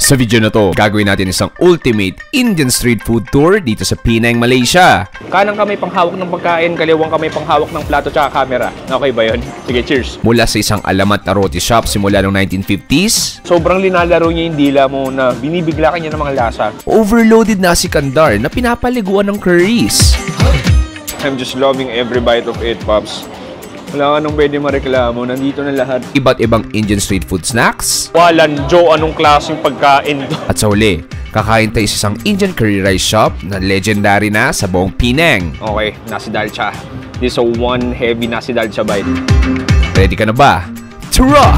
Sa video na to, gagawin natin isang ultimate Indian street food tour dito sa Penang, Malaysia. Kanang kamay panghawak ng pagkain, kaliwang kamay panghawak ng plato tsaka camera. Okay ba yun? Sige, cheers! Mula sa isang alamat na roti shop simula noong 1950s, sobrang linalaro niya yung dila mo na binibigla ka niya ng mga lasa. overloaded na si Kandar na pinapaliguan ng curries. I'm just loving every bite of it, Pops. Wala ka nung pwede mareklamo. Nandito na lahat. Iba't ibang Indian street food snacks. Walan, Joe, anong klaseng pagkain to? At sa huli, kakain tayo sa isang Indian curry rice shop na legendary na sa buong Penang. Okay, nasi dalcha. This is a one heavy nasi dalcha bite. Ready ka na ba? Tara!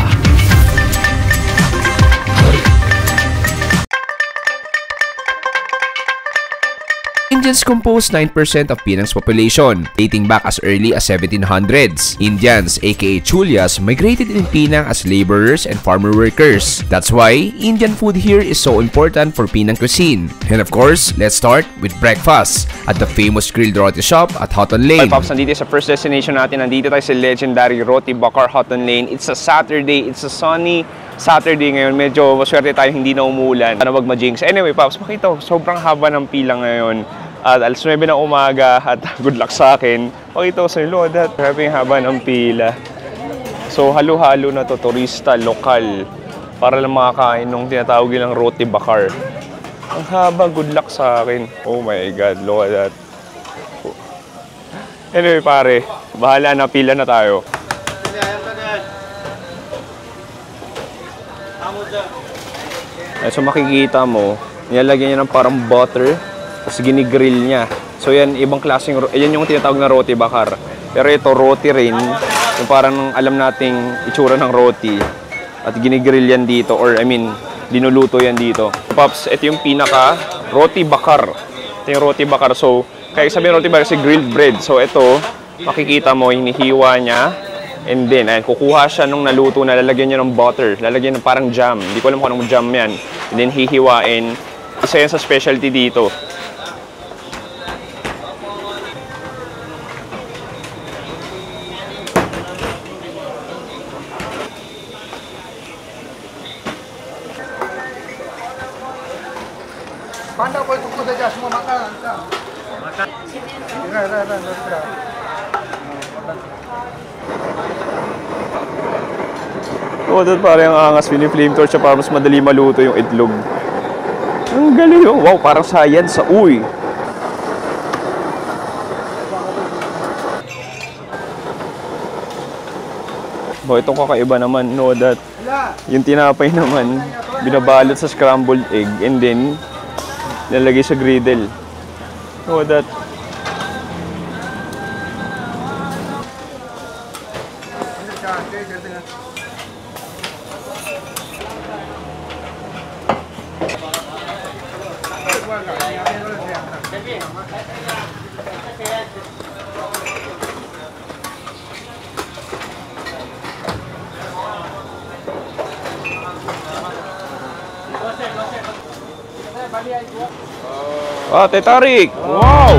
Indians compose 9% of Penang's population, dating back as early as 1700s. Indians, aka Chulias, migrated in Penang as laborers and farmer workers. That's why Indian food here is so important for Penang cuisine. And of course, let's start with breakfast at the famous grilled roti shop at Houghton Lane. Hi, Pops, nandito sa first destination natin. Nandito tayo sa legendary Roti Bakar Houghton Lane. It's a Saturday. It's a sunny Saturday ngayon. Medyo maswerte tayo hindi na umulan. Para wag ma-jinx. Anyway, Pops, makita, sobrang haba ng pila ngayon. At alas 9 ng umaga at good luck sa akin. Pakita ko sa inyo, that grabe yung haba ng pila. So halo-halo na to, turista, lokal. Para lang makakain nung tinatawag nilang Roti Bakar. Ang haba, good luck sa akin. Oh my God, look at that. Anyway pare, bahala na, pila na tayo. So makikita mo, nilalagyan niya ng parang butter. Tapos ginigrill niya. So yan, ibang klaseng, yan yung tinatawag na roti bakar. Pero ito, roti rin. Yung parang alam nating itsura ng roti. At ginigrill yan dito. Or I mean, dinuluto yan dito. Pops, ito yung pinaka roti bakar. Ito yung roti bakar. So, kaya sabihin roti bakar kasi grilled bread. So ito, makikita mo, hinihiwa niya. And then, ayan, kukuha siya nung naluto na, lalagyan niya ng butter. Lalagyan ng parang jam. Hindi ko alam kung anong jam yan. And then, hihiwain. Isa yan sa specialty dito. Pandang boleh tunggu saja semua makan. Makan. Dah. Oh, doon parang ang angas, pini-flame torch siya para mas madali maluto yung itlog. Ang galing yun. Wow, parang science sa uy. Boy, itong kakaiba naman, no, that yung tinapay naman, binabalot sa scrambled egg and then nalagay sa griddle. No, that. Ah, Teh Tarik! Wow!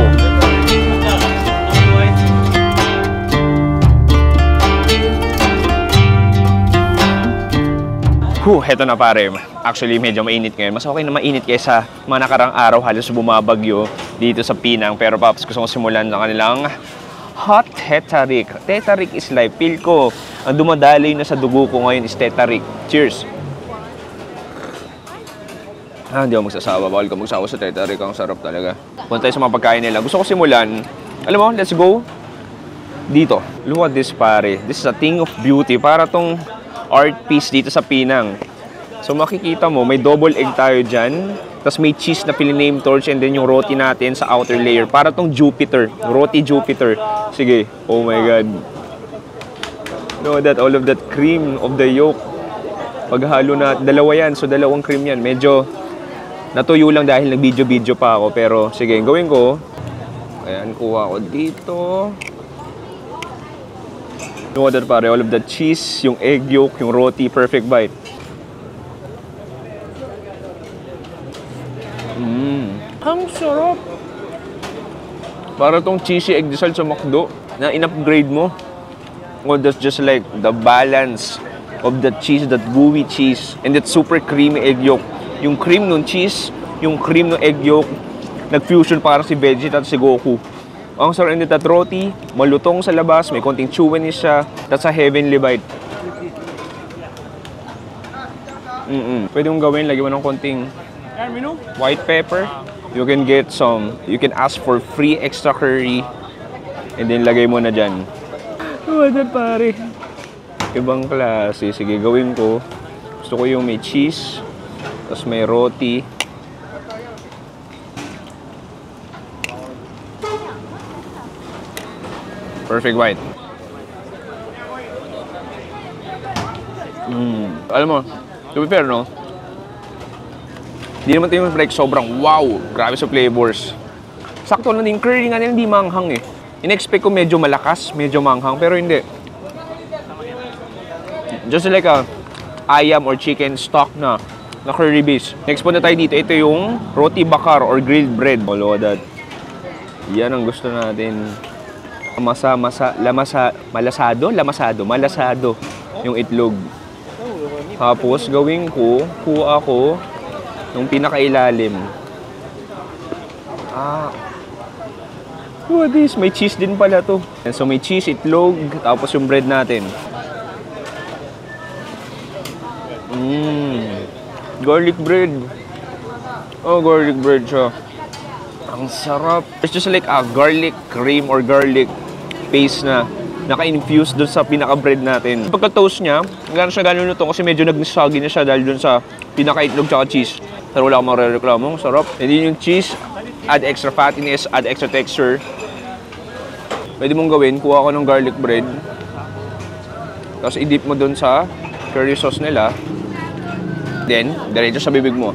Heto na pare. Actually, medyo mainit ngayon. Mas okay na mainit kaysa mga nakarang araw halos bumabagyo dito sa Penang. Pero Pops, gusto kong simulan ng kanilang hot Teh Tarik. Teh Tarik is life. Feel ko, ang dumadaloy na sa dugo ko ngayon is Teh Tarik. Cheers! Hindi ako magsasawa. Bawal ka magsawa sa Teh Tarik. Ang sarap talaga. Punta tayo sa mga pagkain nila. Gusto ko simulan. Alam mo, let's go dito. Look at this, pare. This is a thing of beauty. Para tong art piece dito sa Penang. So makikita mo, may double egg tayo dyan. Tapos may cheese na pili-name torch. And then yung roti natin sa outer layer. Para tong Jupiter. Roti Jupiter. Sige. Oh my God. Look at that. All of that cream of the yolk. Paghalo na. Dalawa yan. So dalawang cream yan. Medyo natuyo lang dahil nag-video-video pa ako. Pero sige, gawin ko. Ayan, kuha ko dito. Yung other pare, all of the cheese, yung egg yolk, yung roti, perfect bite. Ang sarap! Para tong cheesy egg disal sa McDo na in-upgrade mo. Oh, that's just like the balance of the cheese, that gooey cheese, and that super creamy egg yolk. Yung cream ng cheese, yung cream ng egg yolk, nag-fusion parang si Vegeta at si Goku. Ang sarap nito at roti, malutong sa labas, may konting chewiness siya. That's a heavenly bite. Pwede mong gawin, lagyan mo ng konting white pepper. You can get some, you can ask for free extra curry. And then lagay mo na dyan. What pare? Ibang klase. Sige, gawin ko. Gusto ko yung may cheese. Tapos may roti. Perfect bite. Alam mo, to be fair, no? Hindi naman ito yung like sobrang wow. Grabe sa flavors. Sakto lang din. Curry nga nila hindi manghang eh. In-expect ko medyo malakas, medyo manghang. Pero hindi. Just like a ayam or chicken stock na curry base. Next punta tayo dito. Ito yung roti bakar or grilled bread. All of that. Yan ang gusto natin. Malasado yung itlog. Tapos gawin ko, kuha ko yung pinakailalim. What is? May cheese din pala to. And so may cheese, itlog, tapos yung bread natin. Garlic bread. Oh, garlic bread siya. Ang sarap. It's just like a garlic cream or garlic paste na naka-infuse dun sa pinaka-bread natin. Pagka-toast niya, gano'n siya gano'n luto kasi medyo nag-soggy na siya dahil dun sa pinaka-itlog tsaka cheese. Pero wala akong marereklamo. Sarap. And then yung cheese, add extra fattiness, add extra texture. Pwede mong gawin, kuha ko ng garlic bread. Tapos i-dip mo dun sa curry sauce nila. Then, diretso sa bibig mo.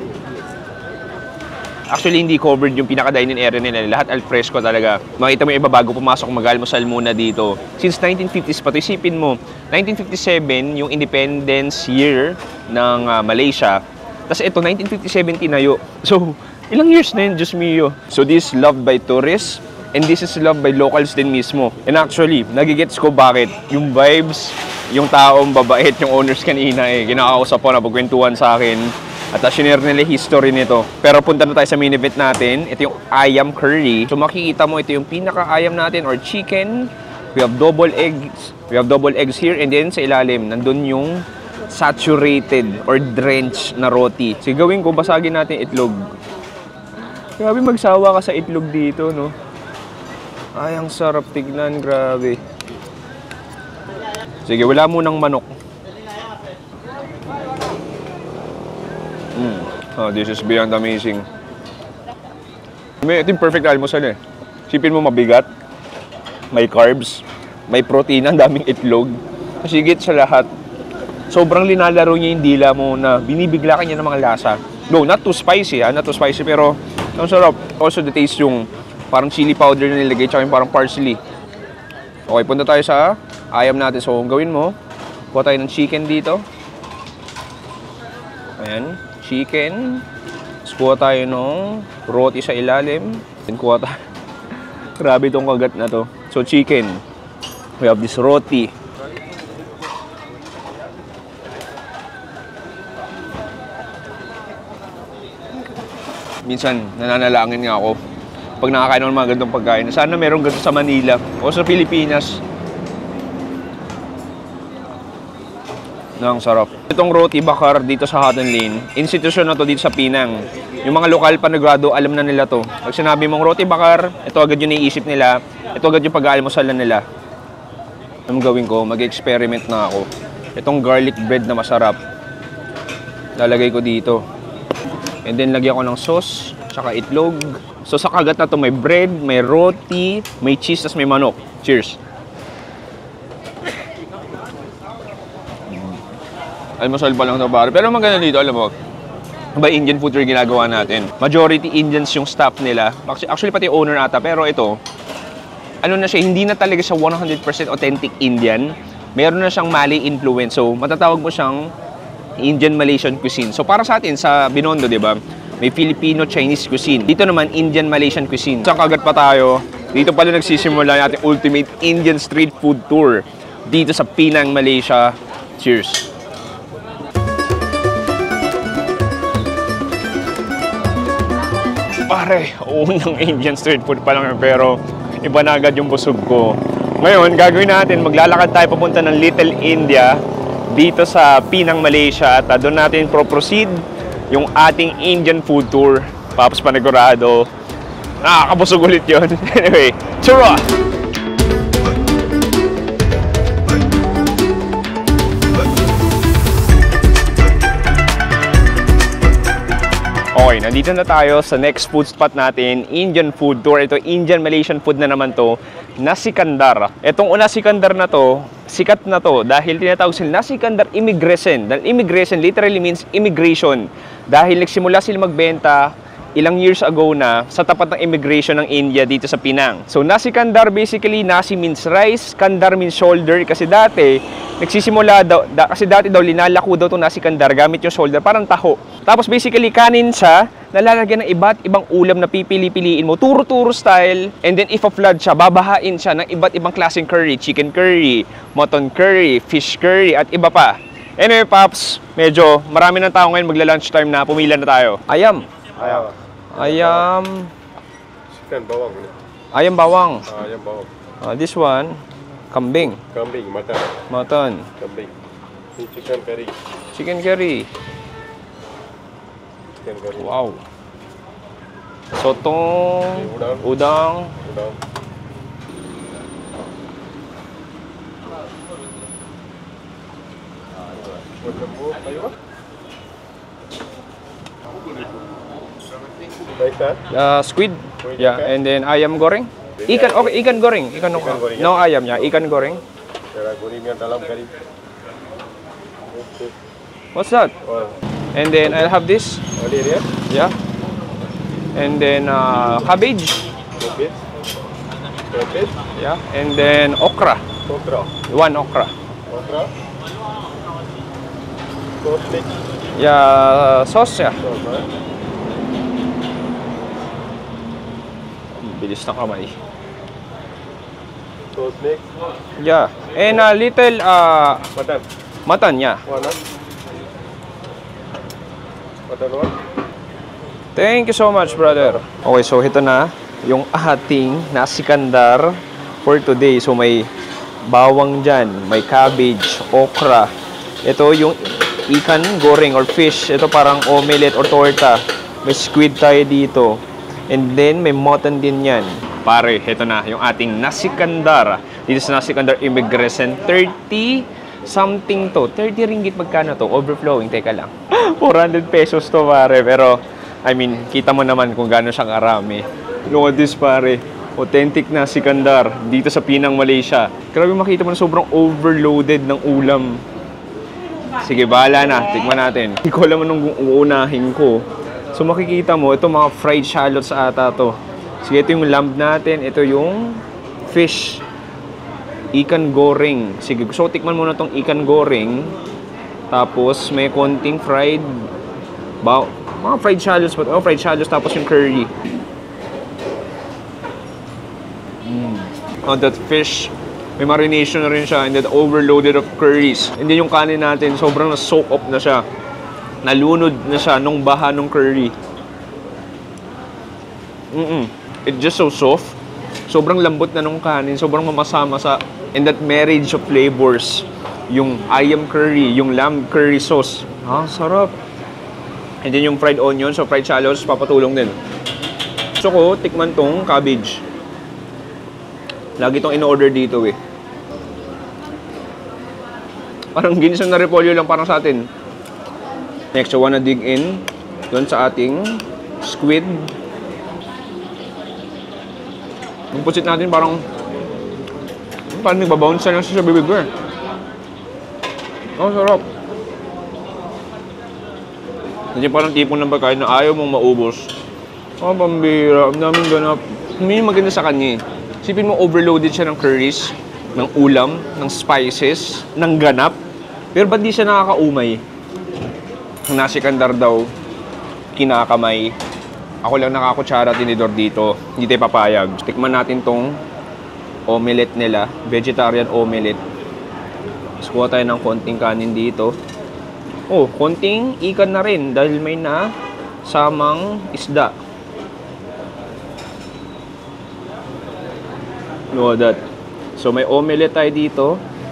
Actually, hindi covered yung pinaka-dining area nila. Lahat al fresco talaga. Makita mo yung iba bago pumasok, mag-almusal muna dito. Since 1950s pa, isipin mo, 1957, yung independence year ng Malaysia. Tapos ito, 1957 tinayo. So, ilang years na yun, Diyos mio. So, this is loved by tourists. And this is loved by locals din mismo. And actually, nagigets ko bakit. Yung vibes, yung taong babait, yung owners kanina kinakausap ko na pagkwentuhan sa akin. At sinare nila history nito. Pero punta na tayo sa main event natin. Ito yung ayam curry. So makikita mo ito yung pinaka-ayam natin or chicken. We have double eggs. We have double eggs here. And then sa ilalim, nandun yung saturated or drenched na roti. So gawin ko, basagin natin itlog. Grabe magsawa ka sa itlog dito, no? Ay, ang sarap tignan. Grabe. Sige, wala munang manok. Oh, this is beyond amazing. Ito yung perfect almusal eh. Sipin mo mabigat, may carbs, may protein, ang daming itlog. Kasi higit sa lahat, sobrang linalaro niya yung dila mo na binibigla ka niya ng mga lasa. No, not too spicy not too spicy, pero ang sarap. Also the taste yung parang chili powder na nilagay, tsaka yung parang parsley. Okay, punta tayo sa ayam natin. So, ang gawin mo, kuha tayo ng chicken dito. Ayan. Chicken. Tapos kuha tayo ng roti sa ilalim. Then kuha tayo. Grabe itong kagat na to. So chicken. We have this roti. Minsan, nananalangin nga ako pag nakakain ng mga gandong pagkain. Sana merong ganito sa Manila o sa Pilipinas. Ang sarap. Itong roti bakar dito sa Hotton Lane, institusyon na to dito sa Pinang. Yung mga lokal panagrado, alam na nila to. Pag sinabi mong roti bakar, ito agad yung naiisip nila. Ito agad yung pag-aalmusal na nila. Anong gawin ko? Mag-experiment na ako. Itong garlic bread na masarap, lalagay ko dito. And then lagyan ko ng sauce, tsaka itlog. So sa kagat na to, may bread, may roti, may cheese, tas may manok. Cheers! Almusal pa lang ito, pare. Pero maganda dito, alam mo, ba Indian food yung ginagawa natin. Majority Indians yung staff nila. Actually, pati owner ata. Pero ito, ano na siya, hindi na talaga siya 100% authentic Indian. Meron na siyang Malay influence. So, matatawag mo siyang Indian-Malaysian cuisine. So, para sa atin, sa Binondo, di ba, may Filipino-Chinese cuisine. Dito naman, Indian-Malaysian cuisine. Sa kagat pa tayo, dito pala nagsisimula yung ating ultimate Indian street food tour. Dito sa Penang, Malaysia. Cheers! Pare, unang Indian street food pa lang yun, pero iba na agad yung busog ko. Ngayon, gagawin natin, maglalakad tayo papunta ng Little India dito sa Penang, Malaysia. At doon natin proceed yung ating Indian food tour. Paps panigurado. Nakakabusog ulit yun. Anyway, chura! Okay, nandito na tayo sa next food spot natin, Indian food tour. Ito, Indian Malaysian food na naman to, Nasi Kandar. Itong Nasi Kandar na to, sikat na to dahil tinatawag sila Nasi Kandar Immigration. Dahil immigration literally means immigration. Dahil nagsimula sila magbenta ilang years ago na sa tapat ng immigration ng India dito sa Penang. So Nasi Kandar, basically nasi means rice, kandar means shoulder, kasi dati nagsisimula daw, kasi dati daw linalako daw itong Nasi Kandar gamit yung shoulder, parang taho. Tapos basically kanin siya, nalalagyan ng iba't ibang ulam na pipili-piliin mo, turo-turo style, and then if a-flood siya, babahain siya ng iba't ibang klaseng curry, chicken curry, mutton curry, fish curry, at iba pa. Anyway, Paps, medyo marami ng tao ngayon, magla-lunch time na, pumila na tayo. Ayam. Ayam. Chicken bawang. Ayam bawang. Ayam bawang. This one, kambing. Kambing, mutton. Mutton. Kambing. Ini chicken curry. Chicken curry. Chicken curry. Wow. Sotong. Udang. Udang. Udang. Squid. Yeah, and then ayam goreng. Ikan, okay, ikan goreng. Ikan goreng. No ayam ya, ikan goreng. Goreng yang dalam curry. What's that? Oh, And then I'll have this. ini dia. Yeah. And then cabbage. Cabbage. Cabbage. Yeah. And then okra. Okra. One okra. Okra. Sauce mix. Yeah, sauce ya. Sauce. Bilis na kamay. Sauce mix. Yeah. And a little Mutton. mutton, yeah. One. Mutton one. Thank you so much, brother. Okay, so ito na yung ating Nasi Kandar for today. So may bawang dyan, may cabbage, okra. Ito yung ikan goreng or fish. Ito parang omelette or torta. May squid tayo dito. And then may mutton din yan. Pare, ito na yung ating Nasi Kandar. Dito sa Nasi Kandar Immigration, 30 something to. 30 ringgit magkano to? Overflowing, teka lang. 400 pesos to, pare. Pero I mean, kita mo naman kung gaano siya karami. Look at this, pare. Authentic Nasi Kandar dito sa Penang, Malaysia. Grabe, makita mo na sobrang overloaded ng ulam. Sige, bahala na. Tikman natin. Hindi ko alam anong uunahin ko. So makikita mo, ito mga fried shallots ata to. Sige, ito yung lamb natin. Ito yung fish. Ikan goreng. Sige, so tikman muna tong ikan goreng. Tapos may konting fried mga fried shallots pa. Oh, fried shallots tapos yung curry. Oh, that fish, may marination na rin siya and then overloaded of curries. And then yung kanin natin, sobrang na-soak up na siya. Nalunod na siya nung baha ng curry. It's just so soft. Sobrang lambot na nung kanin, sobrang mamasa-masa. And that marriage of flavors. Yung ayam curry, yung lamb curry sauce. Sarap. And then yung fried onion, so fried shallots, papatulong din. So ko, tikman tong cabbage. Lagi itong in-order dito eh. Parang ginisa na repolyo lang parang sa atin. Next, so wanna dig in doon sa ating squid. Yung pusit natin parang nagbabounce lang siya sa bibig ko eh. Oh, sarap. Hindi parang tipong ng pagkain na ayaw mong maubos. Oh, pambira. Ang daming ganap. Hindi maganda sa kanya eh. Isipin mo, overloaded siya ng curries, ng ulam, ng spices, ng ganap. Pero ba't di siya nakakaumay? Ang Nasi Kandar daw, kinakamay. Ako lang nakakutsara tinidor dito. Hindi tayo papayag. Tikman natin tong omelette nila. Vegetarian omelette. Kuha tayo ng konting kanin dito. Oh, konting ikan na rin dahil may na samang isda. Look at that. So may omelette tayo dito.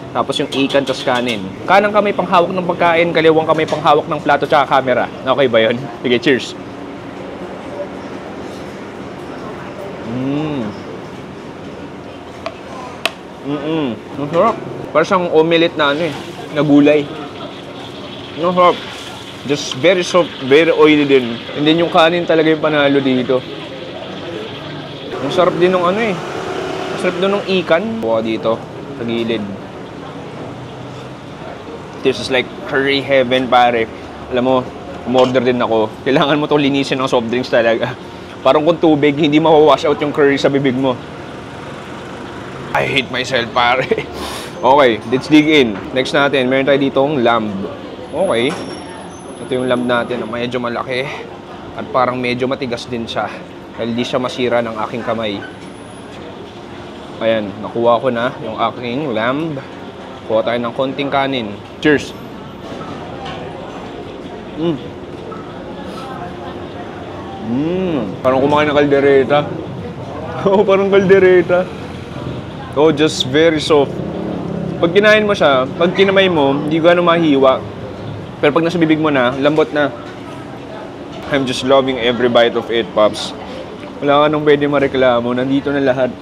Tapos yung ikan tas kanin. Kanang kamay panghawak ng pagkain, kaliwang kamay panghawak ng plato tsaka camera. Okay ba yun? Sige, cheers. Ang sarap. Parang siyang omelette na na gulay. Ang sarap. Just very soft, very oily din. And then yung kanin talaga yung panalo dito. Ang sarap din ng Ang sarap din ng ikan. Buka dito, sa gilid. This is like curry heaven, pare. Alam mo, umorder din ako. Kailangan mo itong linisin ng soft drinks talaga. Parang kung tubig, hindi mawawash out yung curry sa bibig mo. I hate myself, pare. Okay, let's dig in. Next natin, meron tayo ditong lamb. Okay. Ito yung lamb natin na medyo malaki. At parang medyo matigas din siya. Dahil di siya masira ng aking kamay. Ayan, nakuha ko na yung aking lamb. Kuha tayo ng konting kanin. Cheers! Parang kumakain ng kaldereta. Oo, parang kaldereta. Oh, just very soft. Pag kinain mo siya, pag kinamay mo, hindi gano'ng mahiwa. Pero pag nasa bibig mo na, lambot na. I'm just loving every bite of it, Pops. Wala ka nang pwede mareklamo. Nandito na lahat.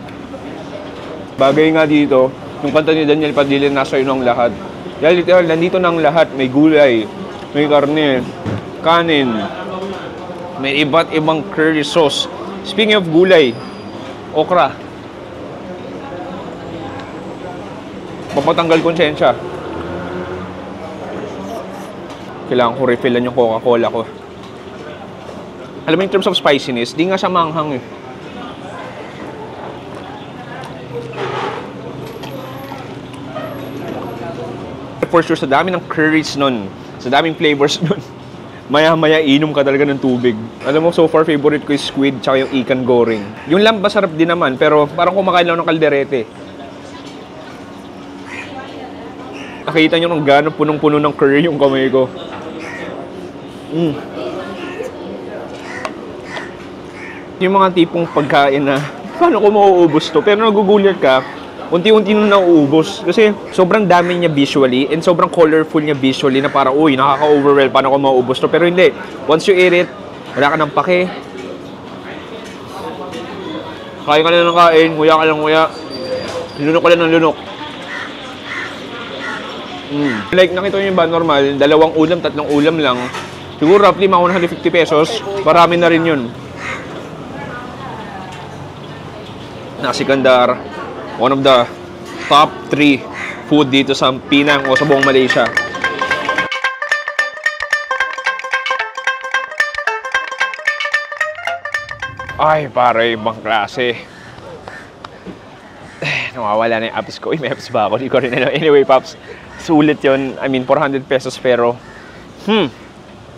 Bagay nga dito, yung kanta ni Daniel Padilla, nasa yun ang lahat. Dahil literal, nandito na ang lahat. May gulay, may karne, kanin, may iba't ibang curry sauce. Speaking of gulay, okra. Papatanggal konsensya. Kailangan ko refillan yung Coca-Cola ko. Alam mo, in terms of spiciness, di nga siya manghang For sure, sa dami ng curries nun, sa daming flavors nun, maya-maya inom ka talaga ng tubig. Alam mo, so far, favorite ko yung squid tsaka yung ikan goreng. Yung lamb, masarap din naman, pero parang kumakain lang ng kalderete. Nakita nyo nung gano'ng punong-puno ng curry yung kamay ko. Yung mga tipong pagkain na, paano ko mauubos to? Pero nagugulat ka, unti-unti nung nauubos. Kasi sobrang dami niya visually and sobrang colorful niya visually na parang, uy, nakaka-overwhelm, paano ko mauubos to? Pero hindi. Once you eat it, wala ka ng pake. Kain ka na ng kain, nguya ka lang nguya. Lunok ka lang ng lunok. Like, nakita nyo ba, normal, 2 ulam, 3 ulam lang. Siguro roughly mga 150 pesos. Marami na rin yun. Nasi Kandar, one of the top 3 food dito sa Penang o sa buong Malaysia. Ay, pare, ibang klase. Nawawala na yung apps ko. Uy, may apps ba ako? Di ko rin alam. Anyway, Pops, sulit yun. I mean, 400 pesos pero,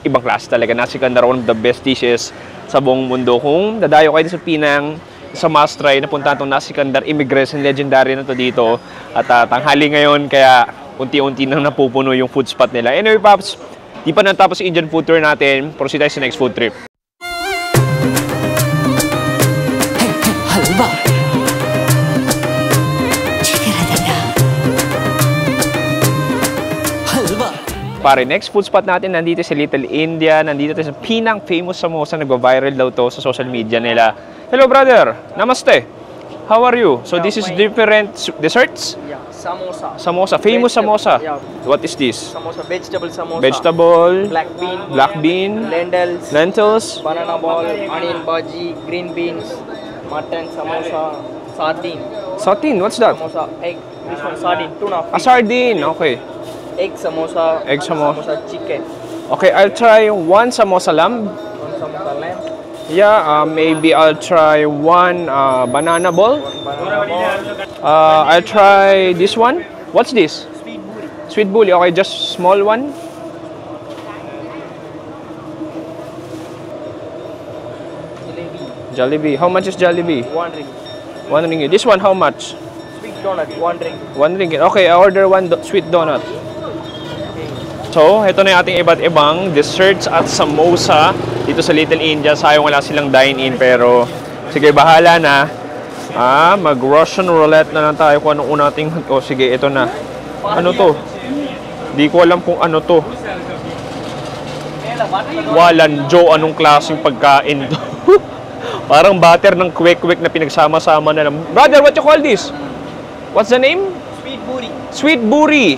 ibang klase talaga. Nasi Kandar, one of the best dishes sa buong mundo. Kung dadayo kayo sa Penang, sa must try, napunta itong Nasi Kandar, immigration legendary na to dito. At tanghali ngayon, kaya unti-unti nang napupuno yung food spot nila. Anyway, Pops, di pa natapos yung Indian food tour natin. Proceed tayo sa next food trip. Halwa. Pare, next food spot natin, nandito sa Little India, nandito tayo sa Penang famous samosa, nagva-viral daw to sa social media nila. Hello brother, namaste. How are you? So this is different desserts? Yeah, samosa. Samosa, famous samosa. Yeah. What is this? Samosa, vegetable samosa. Vegetable, Black bean, bean. Lentils. Banana ball, onion bhaji, green beans, mutton samosa, sardine. Sardine, what's that? Samosa, egg. This one sardine, tuna. A sardine, okay. Egg samosa. Egg samosa. Samosa chicken. Okay, I'll try one samosa lamb. One samosa lamb. Yeah, maybe I'll try one banana ball. Banana ball. I'll try this one. What's this? Sweet buri. Sweet bully. Okay, just small one. Jalebi. Jollibee. How much is Jollibee? 1 ring. 1 ringgit. This one, how much? Sweet donut, 1 ring. 1 ringgit. Okay, I order one sweet donut. So, ito na yung ating iba't ibang desserts at samosa dito sa Little India. Sayang wala silang dine-in pero sige, bahala na. Mag-Russian roulette na lang tayo kung anong unating... O, sige, ito na. Ano to? Di ko alam kung ano to. Walanjo, anong klaseng pagkain to? Parang batter ng kwek-kwek na pinagsama-sama na lang. Brother, what you call this? What's the name? Sweet buri. Sweet buri.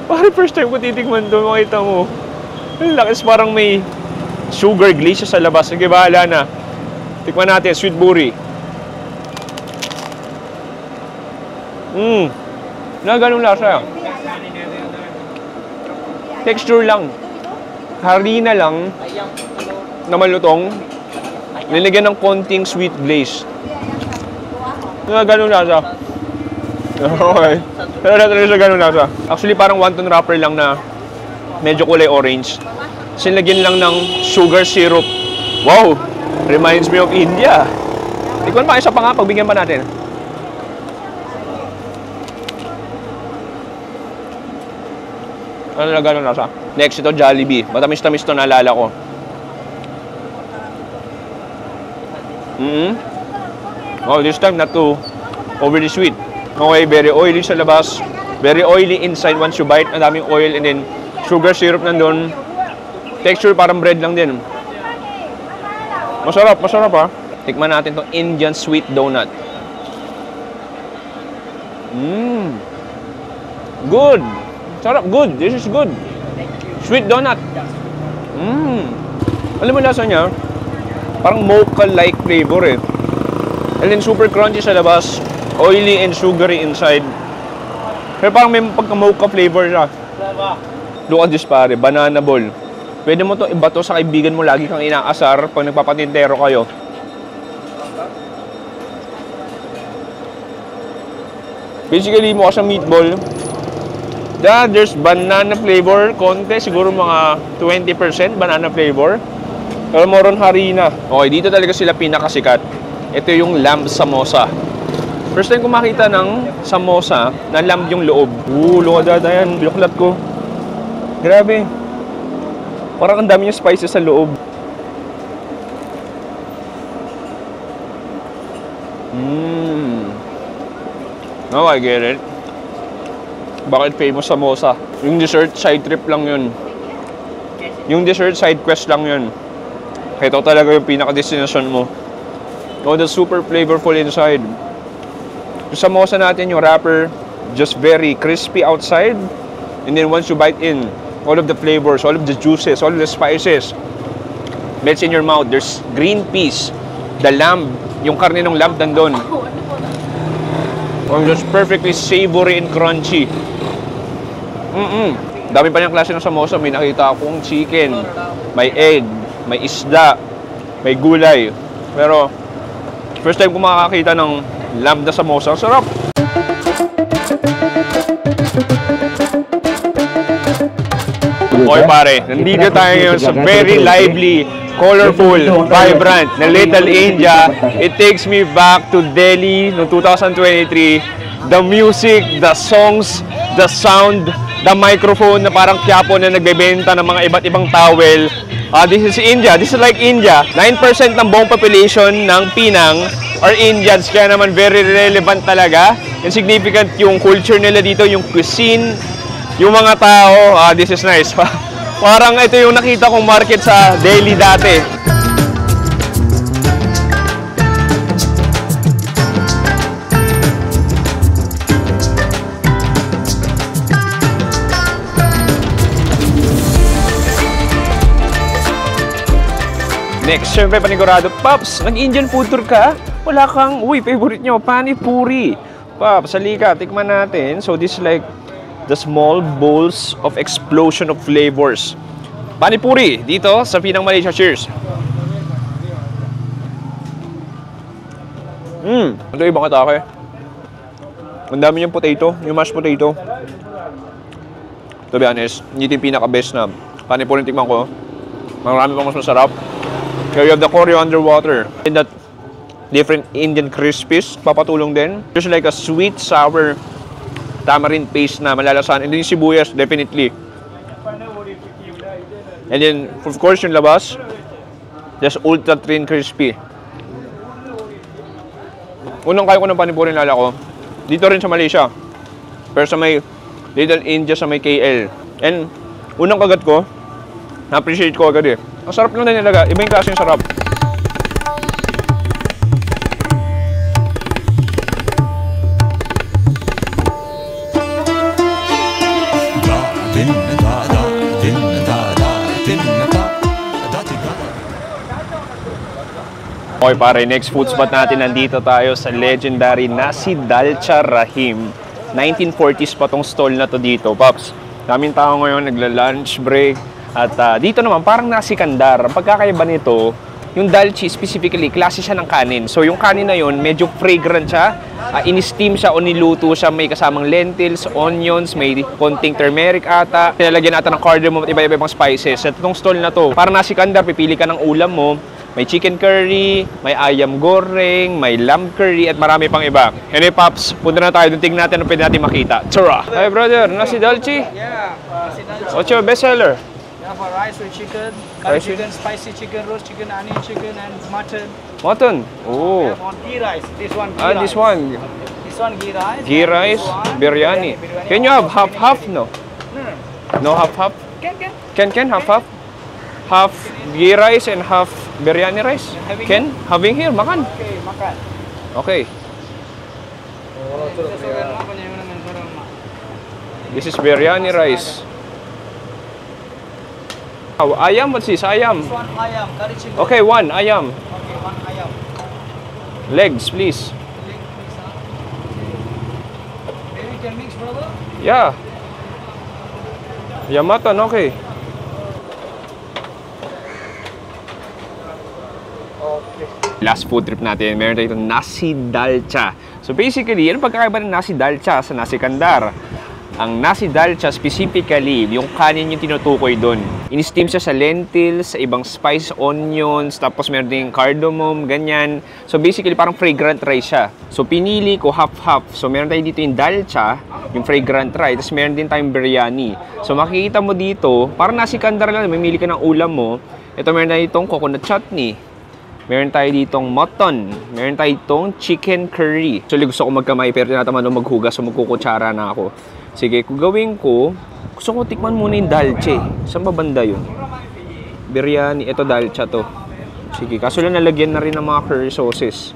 Parang first time ko titikman to, makita mo. Ang lakas, parang may sugar glaze sa labas. Sige, bahala na. Tikman natin, sweet buri. Ganun lasa. Texture lang. Harina lang na malutong. Nilagyan ng konting sweet glaze. Ganun lasa. Okay. Pero talaga siya ganun lasa. Actually, parang wonton wrapper lang na medyo kulay orange. Sinlagyan lang ng sugar syrup. Wow! Reminds me of India. Tikman pa, isa pa nga, pagbigyan pa natin. Ano na gano'n nasa? Next, ito Jollibee. Matamis-tamis ito, naalala ko. Oh, this time not too overly sweet. Okay, very oily sa labas. Very oily inside once you bite. Ang daming oil and then sugar syrup nandun. Texture parang bread lang din. Masarap, masarap ha. Tikman natin itong Indian sweet donut. Good. Sarap, good. This is good. Sweet donut. Alam mo lasa niya? Parang mocha-like flavor eh. And then super crunchy sa labas. Oily and sugary inside. Pero parang may pagka-mocha flavor siya. Look at this pare, banana ball. Pwede mo to ibato sa kaibigan mo, lagi kang inaasar pag nagpapatintero kayo. Basically, mukha siyang meatball. There's banana flavor, konti, siguro mga 20% banana flavor. Pero more on harina. Okay, dito talaga sila pinakasikat. Ito yung lamb samosa. First time ko makita ng samosa na lamb yung loob. Lukadada yan, binuklat ko. Grabe. Parang ang dami yung spices sa loob. Oh, I get it. Bakit famous samosa? Yung dessert, side trip lang yun. Yung dessert, side quest lang yun. Ito talaga yung pinaka-destination mo. Oh, that's super flavorful inside. Yung samosa natin, yung wrapper, just very crispy outside. And then once you bite in, all of the flavors, all of the juices, all of the spices melts in your mouth. There's green peas, the lamb, yung karne ng lamb nandun. Oh, just perfectly savory and crunchy. Dami pa niyang klase ng samosa. May nakita akong chicken, may egg, may isda, may gulay. Pero first time ko makakita ng lamb na samosa. Sarap! Okay pare, nandito tayo ngayon sa very lively, colorful, vibrant na Little India. It takes me back to Delhi no 2023. The music, the songs, the sound, the microphone na parang Quiapo na nagbebenta ng mga iba't ibang towel. This is India. This is like India. 9% ng buong population ng Penang are Indians. Kaya naman very relevant talaga. And significant yung culture nila dito, yung cuisine, yung mga tao. This is nice. Parang ito yung nakita kong market sa Delhi dati. Next, syempre panigurado, Pops, nag-Indian food tour ka? Wala kang, favorite nyo, Pani Puri. Pops, halika, tikman natin. So this is like the small bowls of explosion of flavors. Pani Puri, dito sa Penang, Malaysia. Cheers! Ito yung ibang atake. Ang dami yung potato, yung mashed potato. To be honest, hindi yung pinaka-best na Pani Puri tikman ko. Marami pang mas masarap. Here you have the coriander water. And that different Indian crispies, papatulong din. Just like a sweet, sour tamarind paste na malalasahan. And then yung sibuyas, definitely. And then, of course, yung labas, just ultra thin crispy. Unang kayo ko ng panipuri lala ko, dito rin sa Malaysia. Pero sa may Little India, sa may KL. And unang kagat ko, na-appreciate ko agad eh. Ang sarap lang din talaga. Iba yung klase yung sarap. Okay pare, next food spot natin, nandito tayo sa legendary Nasi Dalcha Rahim. 1940s pa tong stall na to dito, Pops. Daming tao ngayon, nagla-lunch break. At dito naman, parang Nasi Kandar. Ang pagkakaiba nito, yung dalchi specifically, klase siya ng kanin. So yung kanin na yun, medyo fragrant siya. In-steam siya o niluto siya. May kasamang lentils, onions, may konting turmeric ata. Pinalagyan ata ng cardamom at iba-iba pang spices. At itong stall na to, parang Nasi Kandar, pipili ka ng ulam mo. May chicken curry, may ayam goreng, may lamb curry, at marami pang iba. Anyway, Pops, punta na tayo. Tingnan natin ang pwede natin makita. Tara! Hi, brother. Nasi Dalchi? Yeah, Nasi Dalcha. What's your best seller? Yeah, for rice with chicken, curry Rice with- chicken, spicy chicken, roast chicken, onion chicken, and mutton. Mutton. Oh. Yeah, on ghee rice. This one ghee rice. This one. This one ghee rice. Ghee and rice, this one, biryani. biryani. Can you have half-half, no? No, no. No half-half? Can. Can half-half? Half ghee rice and half biryani rice? Having Can? Having here, makan. Okay, makan. Okay. This is biryani rice. Oh, ayam, what's this? Ayam. This one ayam, curry chicken. Okay, one ayam. Okay, one ayam. Legs, please. Leg piece, huh? Maybe we can mix, brother. Yeah. Yamatan, okay. Last food trip natin, meron tayo itong Nasi Dalcha. So basically, ano pagkakaiba ng Nasi Dalcha sa Nasi Kandar? Ang Nasi Dalcha specifically, yung kanin yung tinutukoy doon. In-steam siya sa lentils, sa ibang spice, onions, tapos meron din cardamom, ganyan. So basically, parang fragrant rice siya. So pinili ko half-half. So meron tayo dito yung Dalcha, yung fragrant rice, tapos meron din tayong biryani. So makikita mo dito, parang Nasi Kandar lang, mamili ka ng ulam mo. Ito meron tayo itong coconut chutney. Meron tayo ditong mutton. Meron tayo ditong chicken curry. Actually, gusto ko magkamay pero tinatamad nung maghugas so magkukutsara na ako. Sige, kung gawin ko, gusto ko tikman muna yung dalche. Saan ba banda yun? Biryani. Ito dalcha to. Sige, kaso lang nalagyan na rin ng mga curry sauces.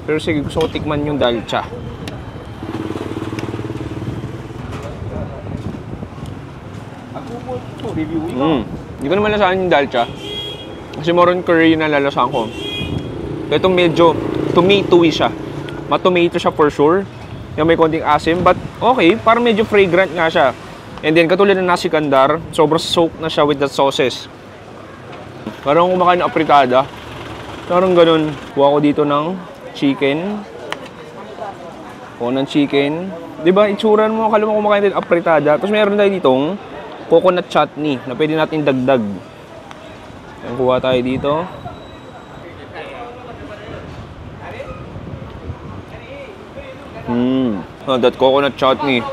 Pero sige, gusto ko tikman yung dalcha. Hindi ko naman nasaan yung dalcha. Kasi moron curry yung nalalasahan ko. Ito medyo tomatoey siya. Matomato siya for sure. Yung may konting asim. But okay, parang medyo fragrant nga siya. And then katulad ng Nasi Kandar, sobrang soaked na siya with the sauces. Parang kumakain ng apritada. Parang ganun. Kuha ko dito ng chicken. Kuha ng chicken. Diba, itsuran mo, akala mo kumakain din apritada. Tapos meron tayo ditong coconut chutney na pwede natin dagdag. Ayan, kuha tayo dito. Oh, that coconut chutney.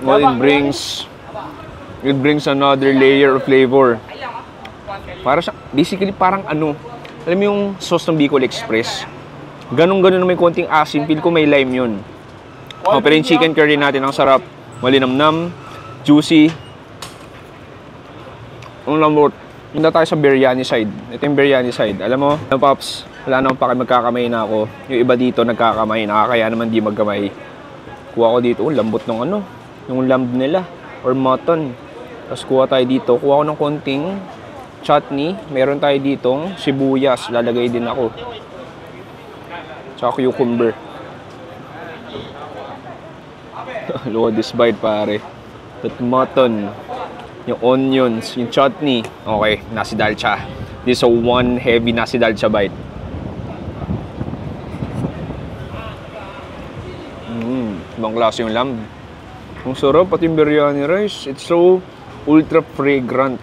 Well, it brings another layer of flavor. Para sa, basically parang ano, alam mo yung sauce ng Bicol Express? Ganun-ganun na may konting asim, feel ko may lime yun. Oh, pero yung chicken curry natin, ang sarap. Malinamnam, juicy. Ang lambot. Punta tayo sa biryani side. Ito yung biryani side. Alam mo, Pops, wala naman pa kayo magkakamay na ako. Yung iba dito nagkakamay. Nakakaya naman di magkamay. Kuha ko dito. Lambot ng ano. Yung lamb nila. Or mutton. Tapos kuha tayo dito. Kuha ko ng konting chutney. Meron tayo ditong sibuyas. Lalagay din ako. Tsaka cucumber. Look at this bite, pare. That mutton. Yung onions, yung chutney. Okay, Nasi Dalcha. This is a one heavy Nasi Dalcha bite. Ibang klase yung lamb. Ang sarap, pati yung biryani rice. It's so ultra fragrant.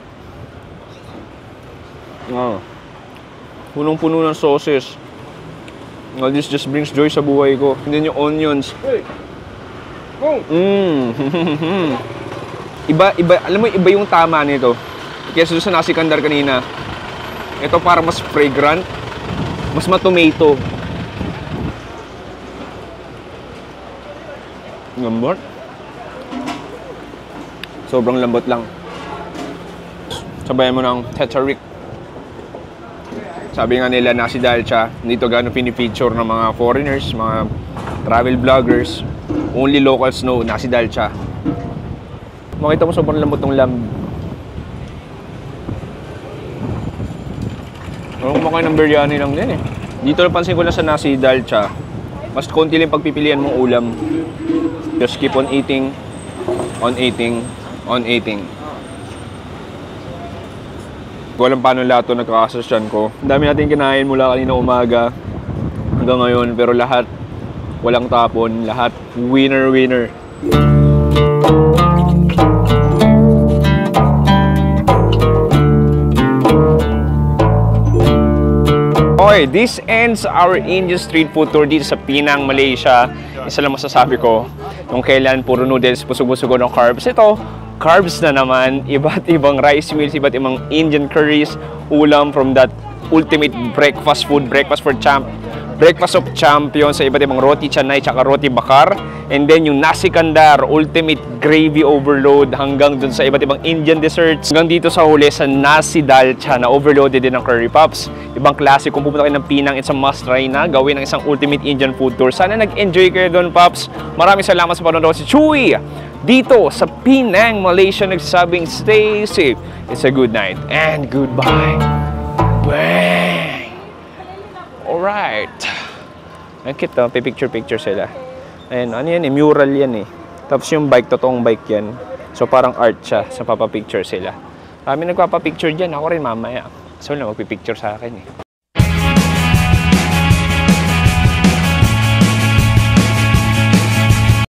Punong-puno ng sauces. This just brings joy sa buhay ko. And then yung onions. Iba, alam mo, iba yung tama nito. Kesa doon sa Nasi Kandar kanina. Ito para mas fragrant, mas matomato. Lambot. Sobrang lambot lang. Sabayan mo ng Tetrarik. Sabi nga nila nasi dalcha, dito gano'n pinifeature ng mga foreigners, mga travel vloggers. Only locals know nasi dalcha. Makita mo sobrang lambot ng lamb. Parang kumakain ng biryani lang din eh. Dito napansin ko lang sa nasi dalcha, mas konti lang pagpipilian mong ulam. Just keep on eating, on eating, on eating. Walang paano lahat ito nagkakasasyan ko. Ang dami natin kinain mula kanina umaga hanggang ngayon, pero lahat walang tapon, lahat winner. Okay, this ends our Indian street food tour dito sa Penang, Malaysia. Isa lang masasabi ko, nung kailan puro noodles, busog-busog ng carbs. Ito, carbs na naman, iba't ibang rice meals, iba't ibang Indian curries, ulam from that ultimate breakfast food, breakfast of champions sa iba't ibang roti canai tsaka roti bakar, and then yung nasi kandar, ultimate gravy overload, hanggang dun sa iba't ibang Indian desserts, hanggang dito sa huli sa nasi dalcha na overloaded din ng curry puffs. Ibang klase. Kung pupunta kayo ng Penang, it's a must try na gawin ng isang ultimate Indian food tour. Sana nag-enjoy kayo doon, Pops. Maraming salamat sa panonood. Si Chewy dito sa Penang, Malaysia, nagsasabing stay safe, it's a good night, and goodbye. Bang! Alright. Ang cute to, picture sila. Ayan, ano yan eh, mural yan eh. Tapos yung bike, totoong bike yan. So parang art siya, sa papapicture sila. Kami nagpapapicture dyan, ako rin mamaya. So na magpipicture sa akin eh.